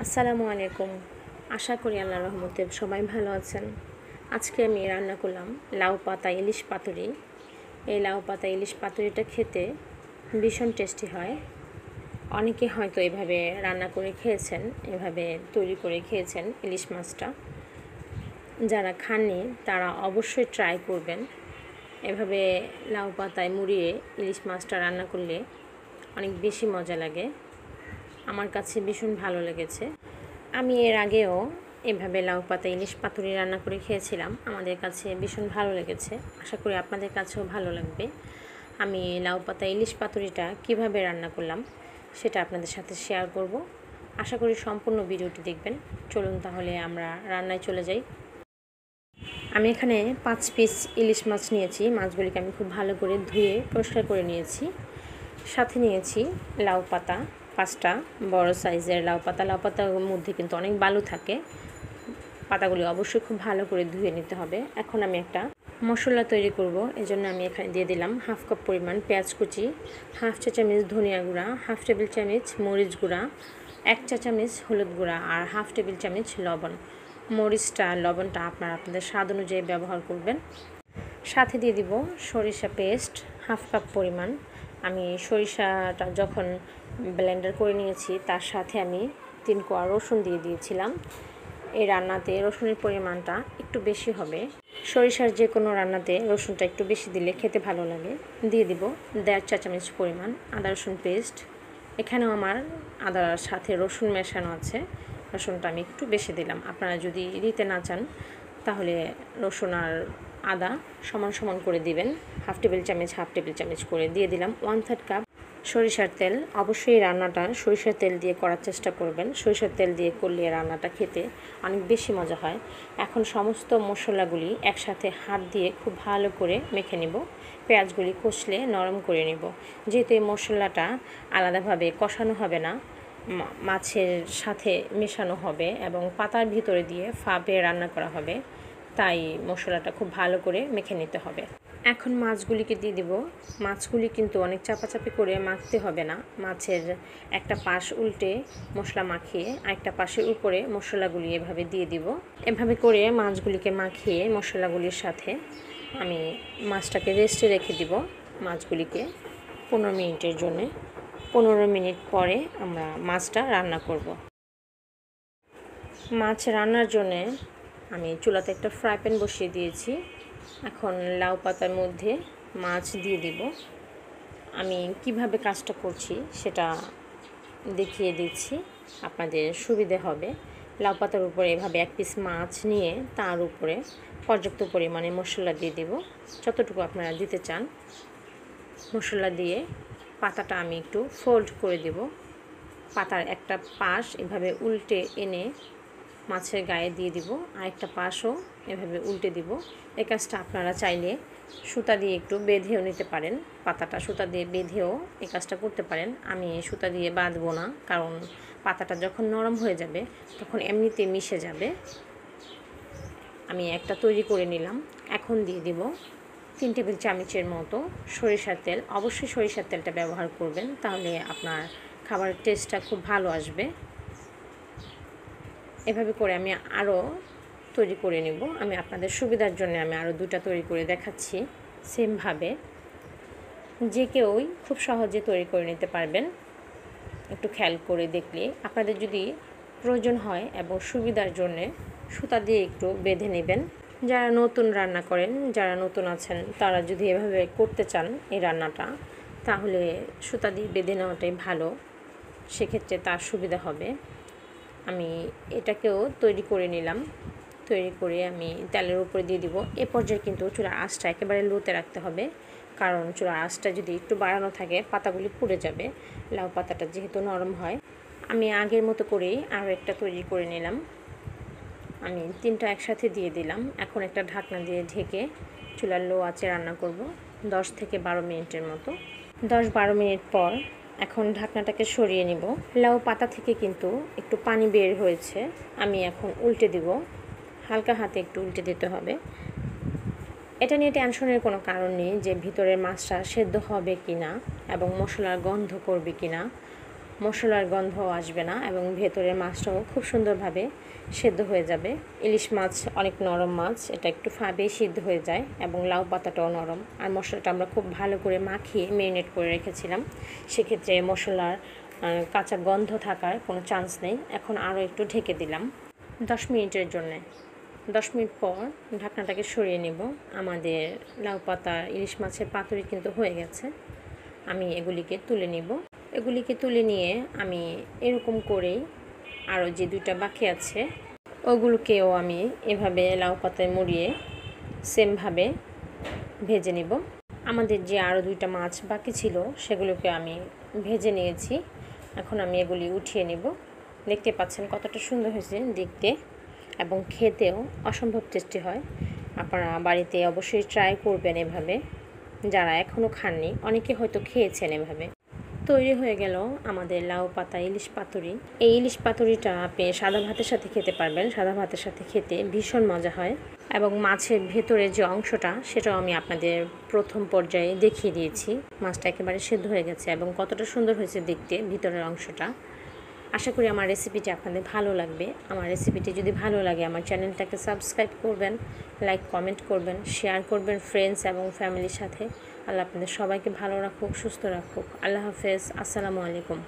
আসসালামু আলাইকুম। আশা করি আল্লাহর রহমতে সবাই ভালো আছেন। আজকে আমি রান্না করলাম লাউ পাতা ইলিশ পাতুরি। এই লাউ পাতা ইলিশ পাতুরিটা খেতে ভীষণ টেস্টি হয়। অনেকে হয়তো এভাবে রান্না করে খেয়েছেন, এভাবে তৈরি করে খেয়েছেন ইলিশ মাছটা। যারা খাননি তারা অবশ্যই ট্রাই করবেন। এভাবে লাউ পাতায় মুড়িয়ে ইলিশ মাছটা রান্না করলে অনেক বেশি মজা লাগে। আমার কাছে ভীষণ ভালো লেগেছে। আমি এর আগেও এভাবে লাউ পাতা ইলিশ পাতুরি রান্না করে খেয়েছিলাম, আমাদের কাছে ভীষণ ভালো লেগেছে। আশা করি আপনাদের কাছেও ভালো লাগবে। আমি লাউ পাতা ইলিশ পাতুরিটা কিভাবে রান্না করলাম সেটা আপনাদের সাথে শেয়ার করব। আশা করি সম্পূর্ণ ভিডিওটি দেখবেন। চলুন তাহলে আমরা রান্নায় চলে যাই। আমি এখানে 5 পিস ইলিশ মাছ নিয়েছি। মাছগুলিকে আমি খুব ভালো করে ধুয়ে পরিষ্কার করে নিয়েছি। সাথে নিয়েছি লাউ পাতা 5টা বড় সাইজের লাউ পাতা। লাউ পাতার মধ্যে কিন্তু অনেক বালু থাকে, পাতাগুলি অবশ্যই খুব ভালো করে ধুয়ে নিতে হবে। এখন আমি একটা মশলা তৈরি করব, এজন্য আমি এখানে দিয়ে দিলাম হাফ কাপ পরিমাণ পেঁয়াজ কুচি, হাফ চা চামচ ধনিয়া গুঁড়া, হাফ টেবিল চামচ মরিচ গুঁড়া, 1 চা চামচ হলুদ গুঁড়া আর হাফ টেবিল চামচ লবণ। মরিচটা লবণটা আপনাদের স্বাদ অনুযায়ী ব্যবহার করবেন। সাথে দিয়ে দিব সরিষা পেস্ট হাফ কাপ পরিমাণ। আমি সরিষাটা যখন ব্লেন্ডার করে নিয়েছি তার সাথে আমি 3 কোয়া রসুন দিয়ে দিয়েছিলাম। এই রান্নাতে রসুনের পরিমাণটা একটু বেশি হবে। সরিষার যে কোনো রান্নাতে রসুনটা একটু বেশি দিলে খেতে ভালো লাগে। দিয়ে দিব 1.5 চা চামচ পরিমাণ আদা রসুন পেস্ট। এখানেও আমার আদার সাথে রসুন মেশানো আছে, রসুনটা আমি একটু বেশি দিলাম। আপনারা যদি দিতে না চান তাহলে রসুন আর আদা সমান সমান করে দিবেন। হাফ টেবিল চামচ করে দিয়ে দিলাম 1/3 কাপ সরিষার তেল। অবশ্যই রান্নাটা সরিষার তেল দিয়ে করার চেষ্টা করবেন। সরিষার তেল দিয়ে করলে রান্নাটা খেতে অনেক বেশি মজা হয়। এখন সমস্ত মশলাগুলি একসাথে হাত দিয়ে খুব ভালো করে মেখে নিব। পেঁয়াজগুলি কষলে নরম করে নিব। যেহেতু এই মশলাটা আলাদাভাবে কষানো হবে না, মাছের সাথে মেশানো হবে এবং পাতার ভিতরে দিয়ে ফাঁপে রান্না করা হবে, তাই মশলাটা খুব ভালো করে মেখে নিতে হবে। এখন মাছগুলিকে দিয়ে দিব। মাছগুলি কিন্তু অনেক চাপাচাপি করে মাখতে হবে না। মাছের একটা পাশ উল্টে মশলা মাখিয়ে আরেকটা পাশের উপরে মশলাগুলি এভাবে দিয়ে দিব। এভাবে করে মাছগুলিকে মাখিয়ে মশলাগুলির সাথে আমি মাছটাকে রেস্টে রেখে দিব। মাছগুলিকে 15 মিনিটের জন্য। 15 মিনিট পরে আমরা মাছটা রান্না করব। মাছ রান্নার জন্যে আমি চুলাতে একটা ফ্রাই প্যান বসিয়ে দিয়েছি। এখন লাউ পাতার মধ্যে মাছ দিয়ে দিব। আমি কিভাবে কাজটা করছি সেটা দেখিয়ে দিচ্ছি, আপনাদের সুবিধে হবে। লাউ পাতার উপরে এভাবে 1 পিস মাছ নিয়ে তার উপরে পর্যাপ্ত পরিমাণে মশলা দিয়ে দেব, যতটুকু আপনারা দিতে চান। মশলা দিয়ে পাতাটা আমি একটু ফোল্ড করে দেব। পাতার একটা পাশ এভাবে উল্টে এনে মাছের গায়ে দিয়ে দিব, আরেকটা পাশও এভাবে উল্টে দিব। এই কাজটা আপনারা চাইলে সুতা দিয়ে একটু বেঁধেও নিতে পারেন। পাতাটা সুতা দিয়ে বেঁধেও এই কাজটা করতে পারেন। আমি সুতা দিয়ে বাঁধবো না, কারণ পাতাটা যখন নরম হয়ে যাবে তখন এমনিতে মিশে যাবে। আমি একটা তৈরি করে নিলাম। এখন দিয়ে দিব 3 টেবিল চামচের মতো সরিষার তেল। অবশ্যই সরিষার তেলটা ব্যবহার করবেন, তাহলে আপনার খাবারের টেস্টটা খুব ভালো আসবে। এভাবে করে আমি আরও তৈরি করে নেব। আমি আপনাদের সুবিধার জন্য আমি আরও 2টা তৈরি করে দেখাচ্ছি সেমভাবে। যে কেউই খুব সহজে তৈরি করে নিতে পারবেন, একটু খেয়াল করে দেখলে। আপনাদের যদি প্রয়োজন হয় এবং সুবিধার জন্যে সুতা দিয়ে একটু বেঁধে নেবেন। যারা নতুন রান্না করেন, যারা নতুন আছেন, তারা যদি এভাবে করতে চান এই রান্নাটা, তাহলে সুতা দিয়ে বেঁধে নেওয়াটাই ভালো, সেক্ষেত্রে তার সুবিধা হবে। আমি এটাকেও তৈরি করে নিলাম। তৈরি করে আমি তেলের উপরে দিয়ে দিব। এ পর্যায়ে কিন্তু চুলার আঁচটা একেবারে লোতে রাখতে হবে, কারণ চুলার আঁচটা যদি একটু বাড়ানো থাকে পাতাগুলি পুড়ে যাবে। লাউ পাতাটা যেহেতু নরম হয়। আমি আগের মতো করেই আরও একটা তৈরি করে নিলাম। আমি 3টা একসাথে দিয়ে দিলাম। এখন একটা ঢাকনা দিয়ে ঢেকে চুলার লো আঁচে রান্না করব 10 থেকে 12 মিনিটের মতো। 10-12 মিনিট পর এখন ঢাকনাটাকে সরিয়ে নিব। লাউ পাতা থেকে কিন্তু একটু পানি বের হয়েছে। আমি এখন উল্টে দিব। হালকা হাতে একটু উল্টে দিতে হবে। এটা নিয়ে টেনশনের কোনো কারণ নেই যে ভিতরের মাছটা সেদ্ধ হবে কি না এবং মশলার গন্ধ করবে কি না। মশলার গন্ধও আসবে না এবং ভেতরের মাছটাও খুব সুন্দরভাবে সেদ্ধ হয়ে যাবে। ইলিশ মাছ অনেক নরম মাছ, এটা একটু ফাঁপেই সিদ্ধ হয়ে যায় এবং লাউ পাতাটাও নরম। আর মশলাটা আমরা খুব ভালো করে মাখিয়ে ম্যারিনেট করে রেখেছিলাম, সেক্ষেত্রে মশলার কাঁচা গন্ধ থাকার কোনো চান্স নেই। এখন আরও একটু ঢেকে দিলাম 10 মিনিটের জন্যে। 10 মিনিট পর ঢাকনাটাকে সরিয়ে নেব। আমাদের লাউ পাতা ইলিশ মাছের পাতুরি কিন্তু হয়ে গেছে। আমি এগুলিকে তুলে নিব। এগুলিকে তুলে নিয়ে আমি এরকম করেই আরও যে 2টা বাকি আছে ওগুলোকেও আমি এভাবে লাউ পাতায় মুড়িয়ে সেমভাবে ভেজে নেব। আমাদের যে আরও 2টা মাছ বাকি ছিল সেগুলোকে আমি ভেজে নিয়েছি। এখন আমি এগুলি উঠিয়ে নেব। দেখতে পাচ্ছেন কতটা সুন্দর হয়েছে দেখতে এবং খেতেও অসম্ভব টেস্টি হয়। আপনারা বাড়িতে অবশ্যই ট্রাই করবেন এভাবে, যারা এখনও খাননি। অনেকে হয়তো খেয়েছেন এভাবে। তৈরি হয়ে গেল আমাদের লাউ পাতা ইলিশ পাতুরি। এই ইলিশ পাতুরিটা আপনি সাদা ভাতের সাথে খেতে পারবেন। সাদা ভাতের সাথে খেতে ভীষণ মজা হয় এবং মাছের ভেতরে যে অংশটা সেটাও আমি আপনাদের প্রথম পর্যায়ে দেখিয়ে দিয়েছি। মাছটা একেবারে সেদ্ধ হয়ে গেছে এবং কতটা সুন্দর হয়েছে দেখতে ভিতরের অংশটা। আশা করি আমার রেসিপিটি আপনাদের ভালো লাগবে। আমার রেসিপিটি যদি ভালো লাগে আমার চ্যানেলটাকে সাবস্ক্রাইব করবেন, লাইক কমেন্ট করবেন, শেয়ার করবেন ফ্রেন্ডস এবং ফ্যামিলির সাথে। আল্লাহ আপনাদের সবাইকে ভালো রাখুক, সুস্থ রাখুক। আল্লাহ হাফেজ। আসসালামু আলাইকুম।